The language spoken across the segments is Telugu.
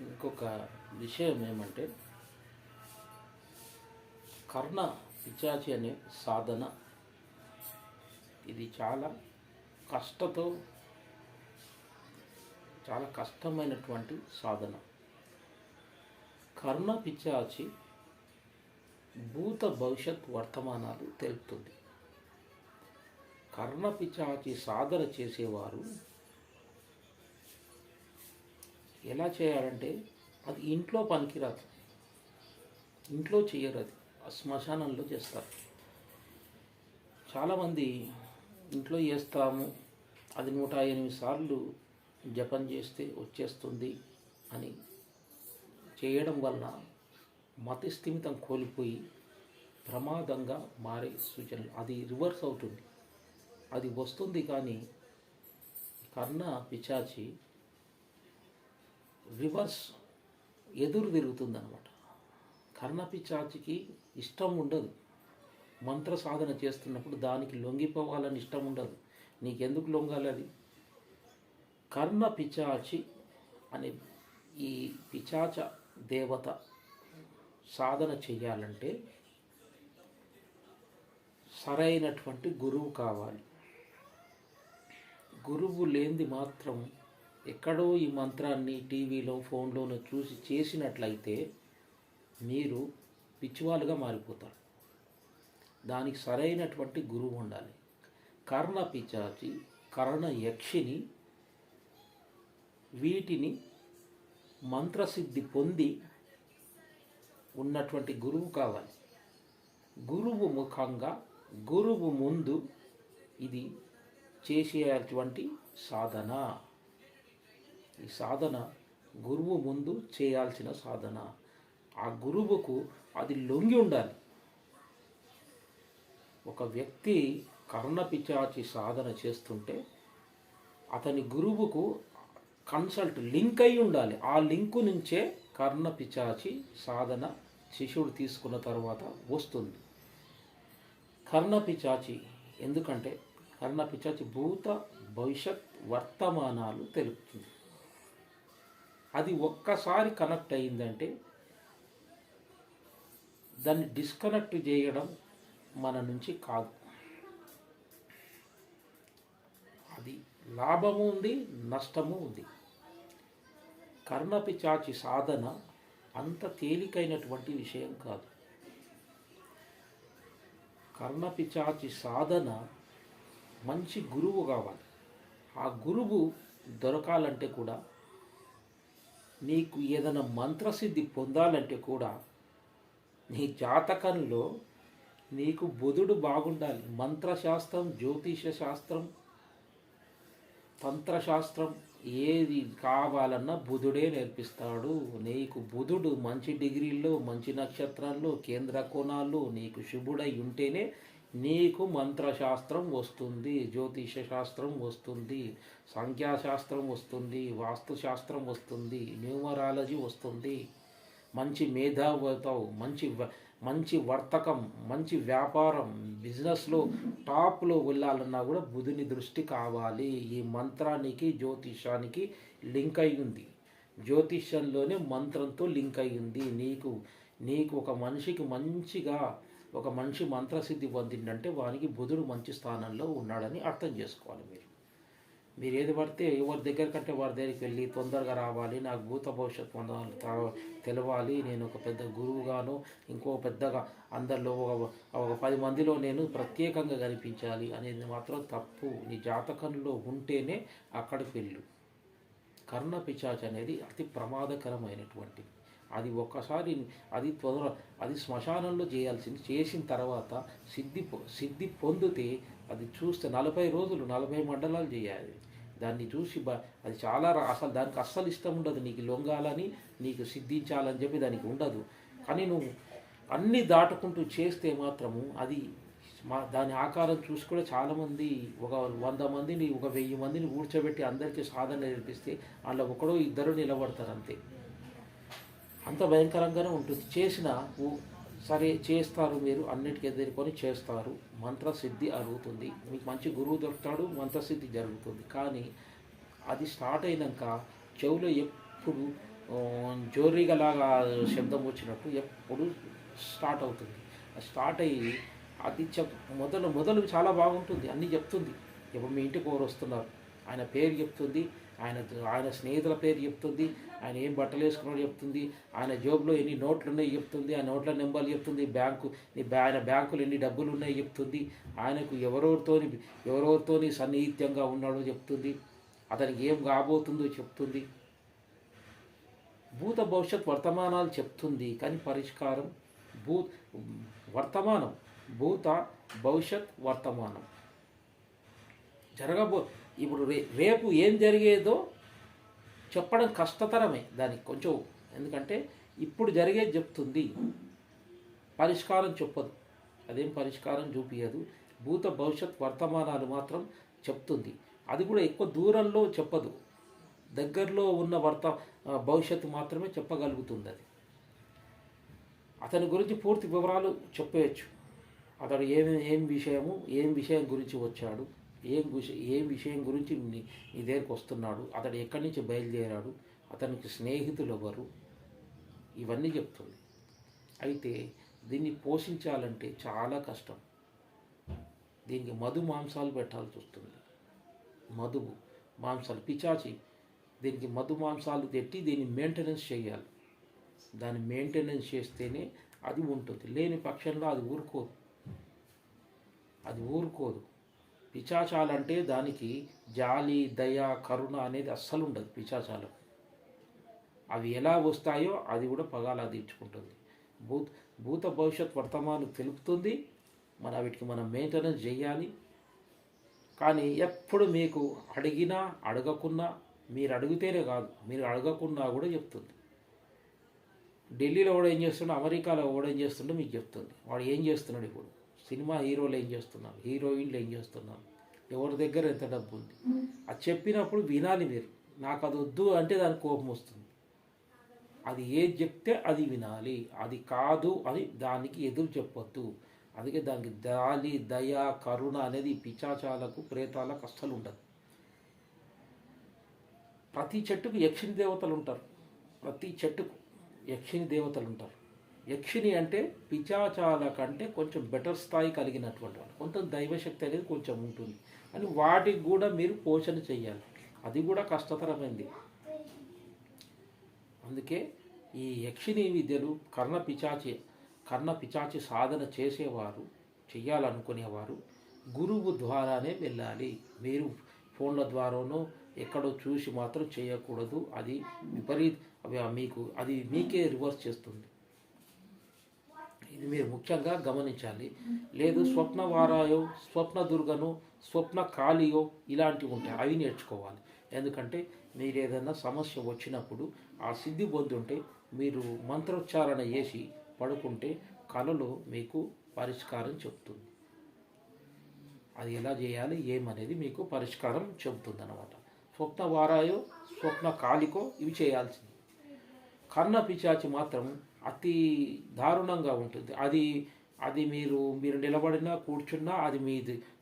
ఇంకొక విషయం ఏమంటే కర్ణ పిశాచి అనే సాధన ఇది కష్టతో చాలా కష్టమైనటువంటి సాధన. కర్ణ పిశాచి భూత భవిష్యత్ వర్తమానాలు తెలుపుతుంది. కర్ణ పిశాచి సాధన చేసేవారు ఎలా చేయాలంటే అది ఇంట్లో పనికిరాదు, ఇంట్లో చేయరు, అది శ్మశానంలో చేస్తారు. చాలామంది ఇంట్లో చేస్తాము, అది 108 సార్లు జపం చేస్తే వచ్చేస్తుంది అని చేయడం వలన మతి స్థిమితం కోల్పోయి ప్రమాదంగా మారే సూచనలు. అది రివర్స్ అవుతుంది, అది వస్తుంది. కానీ కర్ణ పిశాచి రివర్స్ ఎదురు తిరుగుతుంది అన్నమాట. కర్ణ పిశాచికి ఇష్టం ఉండదు, మంత్ర సాధన చేస్తున్నప్పుడు దానికి లొంగిపోవాలని ఇష్టం ఉండదు. నీకెందుకు లొంగాలి? అది కర్ణ పిశాచి అనే ఈ పిశాచ దేవత సాధన చెయ్యాలంటే సరైనటువంటి గురువు కావాలి. గురువు లేనిది మాత్రం ఎక్కడో ఈ మంత్రాన్ని టీవీలో ఫోన్లోనో చూసి చేసినట్లయితే మీరు పిచ్చివాళ్ళుగా మారిపోతారు. దానికి సరైనటువంటి గురువు ఉండాలి. కర్ణ పిశాచి, కర్ణ యక్షిని వీటిని మంత్రసిద్ధి పొంది ఉన్నటువంటి గురువు కావాలి. గురువు ముఖంగా, గురువు ముందు ఇది చేసేటువంటి సాధన. ఈ సాధన గురువు ముందు చేయాల్సిన సాధన. ఆ గురువుకు అది లొంగి ఉండాలి. ఒక వ్యక్తి కర్ణ పిశాచి సాధన చేస్తుంటే అతని గురువుకు లింక్ అయి ఉండాలి. ఆ లింకు నుంచే కర్ణ పిశాచి సాధన శిష్యుడు తీసుకున్న తర్వాత వస్తుంది. కర్ణ పిశాచి ఎందుకంటే కర్ణ పిశాచి భూత భవిష్యత్ వర్తమానాలు తెలుపుతుంది. అది ఒక్కసారి కనెక్ట్ అయిందంటే దాన్ని డిస్కనెక్ట్ చేయడం మన నుంచి కాదు. అది లాభము ఉంది, నష్టము ఉంది. కర్ణ పిశాచి సాధన అంత తేలికైనటువంటి విషయం కాదు. కర్ణ పిశాచి సాధన మంచి గురువు కావాలి. ఆ గురువు దొరకాలంటే కూడా, నీకు ఏదైనా మంత్రసిద్ధి పొందాలంటే కూడా నీ జాతకంలో నీకు బుధుడు బాగుండాలి. మంత్రశాస్త్రం, జ్యోతిష శాస్త్రం, తంత్రశాస్త్రం ఏది కావాలన్నా బుధుడే నేర్పిస్తాడు. నీకు బుధుడు మంచి డిగ్రీల్లో, మంచి నక్షత్రాల్లో, కేంద్ర కోణాల్లో నీకు శుభుడై ఉంటేనే నీకు మంత్రశాస్త్రం వస్తుంది, జ్యోతిష శాస్త్రం వస్తుంది, సంఖ్యాశాస్త్రం వస్తుంది, వాస్తుశాస్త్రం వస్తుంది, న్యూమరాలజీ వస్తుంది. మంచి మేధావి అవుతావు, మంచి వర్తకం, మంచి వ్యాపారం, బిజినెస్లో టాప్లో వెళ్ళాలన్నా కూడా బుధుని దృష్టి కావాలి. ఈ మంత్రానికి, జ్యోతిషానికి లింక్ అయి ఉంది. జ్యోతిషంలోనే మంత్రంతో లింక్ అయి ఉంది. నీకు ఒక మనిషి మంత్రసిద్ధి పొందిందంటే వానికి బుధుడు మంచి స్థానంలో ఉన్నాడని అర్థం చేసుకోవాలి. మీరు ఏది పడితే ఎవరి దగ్గర కంటే వారి దగ్గరికి వెళ్ళి తొందరగా రావాలి, నాకు భూత భవిష్యత్ తెలవాలి, నేను ఒక పెద్ద గురువుగాను, ఇంకో పెద్దగా అందరిలో ఒక 10 మందిలో నేను ప్రత్యేకంగా కనిపించాలి అనేది మాత్రం తప్పు. నీ జాతకంలో ఉంటేనే అక్కడికి వెళ్ళు. కర్ణ పిశాచి అనేది అతి ప్రమాదకరమైనటువంటిది. అది ఒక్కసారి అది శ్మశానంలో చేయాల్సింది. చేసిన తర్వాత సిద్ధి పొందితే అది చూస్తే 40 రోజులు 40 మండలాలు చేయాలి. దాన్ని చూసి అది చాలా దానికి అస్సలు ఇష్టం ఉండదు. నీకు లొంగాలని, నీకు సిద్ధించాలని చెప్పి దానికి ఉండదు. కానీ నువ్వు అన్నీ దాటుకుంటూ చేస్తే మాత్రము అది దాని ఆకారం చూసి కూడా చాలామంది, ఒక 100 మందిని, ఒక 1000 మందిని కూర్చోబెట్టి అందరికీ సాధన నేర్పిస్తే అందులో ఒకడో ఇద్దరు నిలబడతారు అంతే. అంత భయంకరంగానే ఉంటుంది. సరే చేస్తారు, మీరు అన్నిటికీ ఎదుర్కొని చేస్తారు, మంత్రసిద్ధి అరుగుతుంది, మీకు మంచి గురువు దొరుకుతాడు, మంత్రసిద్ధి జరుగుతుంది. కానీ అది స్టార్ట్ అయినాక చెవులో ఎప్పుడు జోరీగలాగా శబ్దం వచ్చినట్టు ఎప్పుడు స్టార్ట్ అవుతుంది. స్టార్ట్ అయ్యి అది మొదలు మొదలు చాలా బాగుంటుంది, అన్నీ చెప్తుంది. ఇప్పుడు మీ ఇంటికి ఎవరు వస్తున్నారు, ఆయన పేరు చెప్తుంది, ఆయన ఆయన స్నేహితుల పేరు చెప్తుంది, ఆయన ఏం బట్టలు వేసుకున్నాడో చెప్తుంది, ఆయన జోబులో ఎన్ని నోట్లు ఉన్నాయి చెప్తుంది, ఆ నోట్ల నెంబర్లు చెప్తుంది, ఆయన బ్యాంకులు ఎన్ని డబ్బులు ఉన్నాయి చెప్తుంది, ఆయనకు ఎవరెవరితోని సన్నిహిత్యంగా ఉన్నాడో చెప్తుంది, అతనికి ఏం కాబోతుందో చెప్తుంది. భూత భవిష్యత్ వర్తమానాలు చెప్తుంది, కానీ పరిష్కారం వర్తమానం, భూత భవిష్యత్ వర్తమానం ఇప్పుడు రేపు ఏం జరిగేదో చెప్పడం కష్టతరమే దానికి కొంచెం. ఎందుకంటే ఇప్పుడు జరిగేది చెప్తుంది, పరిష్కారం చెప్పదు, అదేం పరిష్కారం చూపించదు. భూత భవిష్యత్ వర్తమానాలు మాత్రం చెప్తుంది, అది కూడా ఎక్కువ దూరంలో చెప్పదు, దగ్గరలో ఉన్న భవిష్యత్తు మాత్రమే చెప్పగలుగుతుంది. అది అతని గురించి పూర్తి వివరాలు చెప్పవచ్చు. అతడు ఏం విషయం గురించి వచ్చాడు, ఏం విషయం గురించి నీ దగ్గరికి వస్తున్నాడు, అతడు ఎక్కడి నుంచి బయలుదేరాడు, అతనికి స్నేహితులు ఎవరు, ఇవన్నీ చెప్తుంది. అయితే దీన్ని పోషించాలంటే చాలా కష్టం. దీనికి మధు మాంసాలు పెట్టాల్సి వస్తుంది. మధు మాంసాలు పిచాచి, దీనికి మధు మాంసాలు పెట్టి దీన్ని మెయింటెనెన్స్ చేయాలి. దాన్ని మెయింటెనెన్స్ చేస్తేనే అది ఉంటుంది, లేని పక్షంలో అది ఊరుకోదు. పిచాచాలంటే దానికి జాలి, దయ, కరుణ అనేది అస్సలు ఉండదు పిచాచాలకు. అవి ఎలా వస్తాయో అది కూడా పగాలా తీర్చుకుంటుంది. భూత భవిష్యత్ వర్తమానం తెలుపుతుంది, వీటికి మనం మెయింటెనెన్స్ చేయాలి. కానీ ఎప్పుడు మీకు అడిగినా అడగకున్నా, మీరు అడిగితేనే కాదు, మీరు అడగకున్నా కూడా చెప్తుంది. ఢిల్లీలో కూడా ఏం చేస్తుండో, అమెరికాలో కూడా ఏం చేస్తుండో మీకు చెప్తుంది. వాడు ఏం చేస్తున్నాడు, ఇప్పుడు సినిమా హీరోలు ఏం చేస్తున్నారు, హీరోయిన్లు ఏం చేస్తున్నారు, ఎవరి దగ్గర ఎంత డబ్బు ఉంది, అది చెప్పినప్పుడు వినాలి మీరు. నాకు అది వద్దు అంటే దానికి కోపం వస్తుంది. అది ఏది చెప్తే అది వినాలి, అది కాదు అని దానికి ఎదురు చెప్పొద్దు. అందుకే దానికి జాలి, దయ, కరుణ అనేది పిచాచాలకు, ప్రేతాలకు అస్సలు ఉండదు. ప్రతి చెట్టుకు యక్షిని దేవతలు ఉంటారు, ప్రతి చెట్టుకు యక్షిని దేవతలు ఉంటారు. యక్షిని అంటే పిచాచాల కంటే కొంచెం బెటర్ స్థాయి కలిగినటువంటి వాళ్ళు, కొంత దైవశక్తి అనేది కొంచెం ఉంటుంది అని వాటికి కూడా మీరు పోషణ చేయాలి. అది కూడా కష్టతరమైంది. అందుకే ఈ యక్షిని విద్యలు కర్ణ పిచాచి సాధన చేయాలనుకునేవారు గురువు ద్వారానే వెళ్ళాలి. మీరు ఫోన్ల ద్వారానో ఎక్కడో చూసి మాత్రం చేయకూడదు. అది మీకే రివర్స్ చేస్తుంది. ఇది మీరు ముఖ్యంగా గమనించాలి. లేదు స్వప్న వారాయో, స్వప్న దుర్గనో, స్వప్న కాళియో ఇలాంటివి ఉంటాయి, అవి నేర్చుకోవాలి. ఎందుకంటే మీరు ఏదైనా సమస్య వచ్చినప్పుడు ఆ సిద్ధి పొందుంటే మీరు మంత్రోచ్చారణ చేసి పడుకుంటే కలలో మీకు పరిష్కారం చెప్తుంది. అది ఎలా చేయాలి ఏమనేది మీకు పరిష్కారం చెబుతుంది అన్నమాట. స్వప్న వారాయో, స్వప్న కాళికో ఇవి చేయాల్సింది. కర్ణ పిచాచి మాత్రం అతి దారుణంగా ఉంటుంది. అది మీరు నిలబడినా కూర్చున్నా అది మీ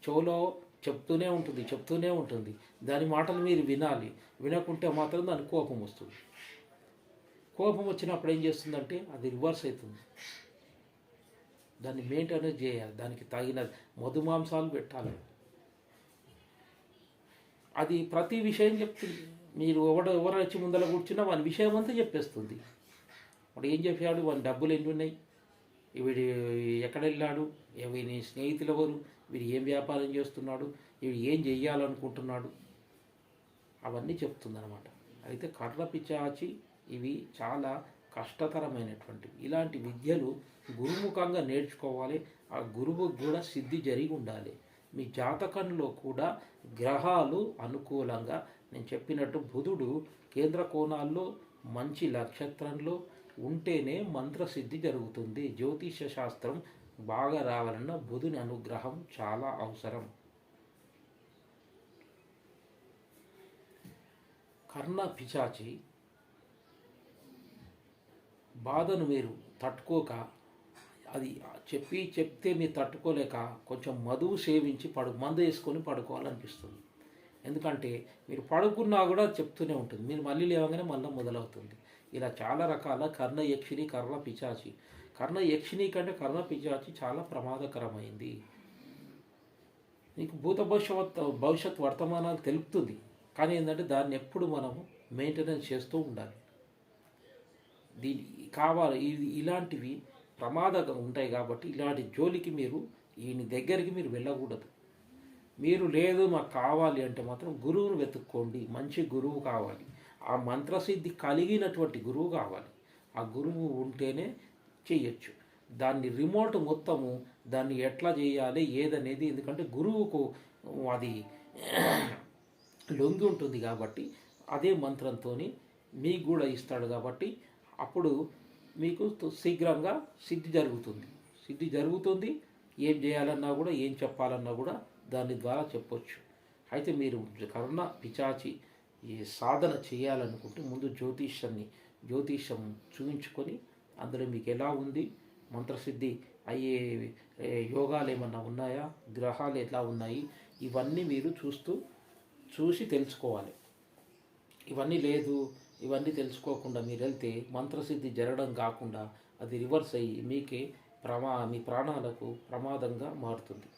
చెవులో చెప్తూనే ఉంటుంది. దాని మాటలు మీరు వినాలి. వినకుంటే మాత్రం దానికి కోపం వస్తుంది. కోపం వచ్చినప్పుడు ఏం చేస్తుందంటే అది రివర్స్ అవుతుంది. దాన్ని మెయింటెనెన్స్ చేయాలి, దానికి తగిన మధుమాంసాలు పెట్టాలి. అది ప్రతి విషయం చెప్తుంది. మీరు ఎవరు వచ్చి ముందర కూర్చున్నా వాని విషయం అంతా చెప్పేస్తుంది. వాడు ఏం చెప్పాడు, వాని డబ్బులు ఎన్ని ఉన్నాయి, వీడు ఎక్కడ వెళ్ళాడు, వీని స్నేహితులు ఎవరు, వీడు ఏం వ్యాపారం చేస్తున్నాడు, వీడు ఏం చెయ్యాలనుకుంటున్నాడు, అవన్నీ చెప్తుందన్నమాట. అయితే కర్ణ పిచాచి ఇవి చాలా కష్టతరమైనటువంటివి. ఇలాంటి విద్యలు గురుముఖంగా నేర్చుకోవాలి. ఆ గురువుకు కూడా సిద్ధి జరిగి ఉండాలి. మీ జాతకంలో కూడా గ్రహాలు అనుకూలంగా, నేను చెప్పినట్టు బుధుడు కేంద్ర కోణాల్లో మంచి నక్షత్రంలో ఉంటేనే మంత్రసిద్ధి జరుగుతుంది. జ్యోతిష శాస్త్రం బాగా రావాలన్నా బుధుని అనుగ్రహం చాలా అవసరం. కర్ణ పిశాచి బాధను మీరు తట్టుకోక, అది చెప్తే మీరు తట్టుకోలేక కొంచెం మధువు సేవించి మందు వేసుకొని పడుకోవాలనిపిస్తుంది. ఎందుకంటే మీరు పడుకున్నా కూడా చెప్తూనే ఉంటుంది, మీరు మళ్ళీ లేవగానే మళ్ళీ మొదలవుతుంది. ఇలా చాలా రకాల కర్ణ యక్షిణి, కర్ణ పిశాచి. కర్ణ యక్షిణి కంటే కర్ణ పిశాచి చాలా ప్రమాదకరమైంది. నీకు భవిష్యత్ వర్తమానాలు తెలుపుతుంది, కానీ ఏంటంటే దాన్ని ఎప్పుడు మనము మెయింటెనెన్స్ చేస్తూ ఉండాలి. దీని కావాలి ఇలాంటివి ప్రమాదంగా ఉంటాయి కాబట్టి ఇలాంటి జోలికి మీరు ఈయన దగ్గరికి మీరు వెళ్ళకూడదు. మీరు లేదు మాకు కావాలి అంటే మాత్రం గురువును వెతుక్కోండి. మంచి గురువు కావాలి, ఆ మంత్రసిద్ధి కలిగినటువంటి గురువు కావాలి. ఆ గురువు ఉంటేనే చేయొచ్చు. దాన్ని రిమోట్ మొత్తము దాన్ని ఎట్లా చేయాలి ఏదనేది, ఎందుకంటే గురువుకు అది లొంగి ఉంటుంది కాబట్టి అదే మంత్రంతో మీకు కూడా ఇస్తాడు కాబట్టి అప్పుడు మీకు శీఘ్రంగా సిద్ధి జరుగుతుంది. ఏం చేయాలన్నా కూడా ఏం చెప్పాలన్నా కూడా దాని ద్వారా చెప్పొచ్చు. అయితే మీరు కర్ణ పిశాచి ఈ సాధన చేయాలనుకుంటే ముందు జ్యోతిష్యం చూపించుకొని అందులో మీకు ఎలా ఉంది, మంత్రసిద్ధి అయ్యే యోగాలు ఏమన్నా ఉన్నాయా, గ్రహాలు ఎలా ఉన్నాయి, ఇవన్నీ మీరు చూసి తెలుసుకోవాలి. ఇవన్నీ తెలుసుకోకుండా మీరు వెళ్తే మంత్రసిద్ధి జరగడం కాకుండా అది రివర్స్ అయ్యి మీ ప్రాణాలకు ప్రమాదంగా మారుతుంది.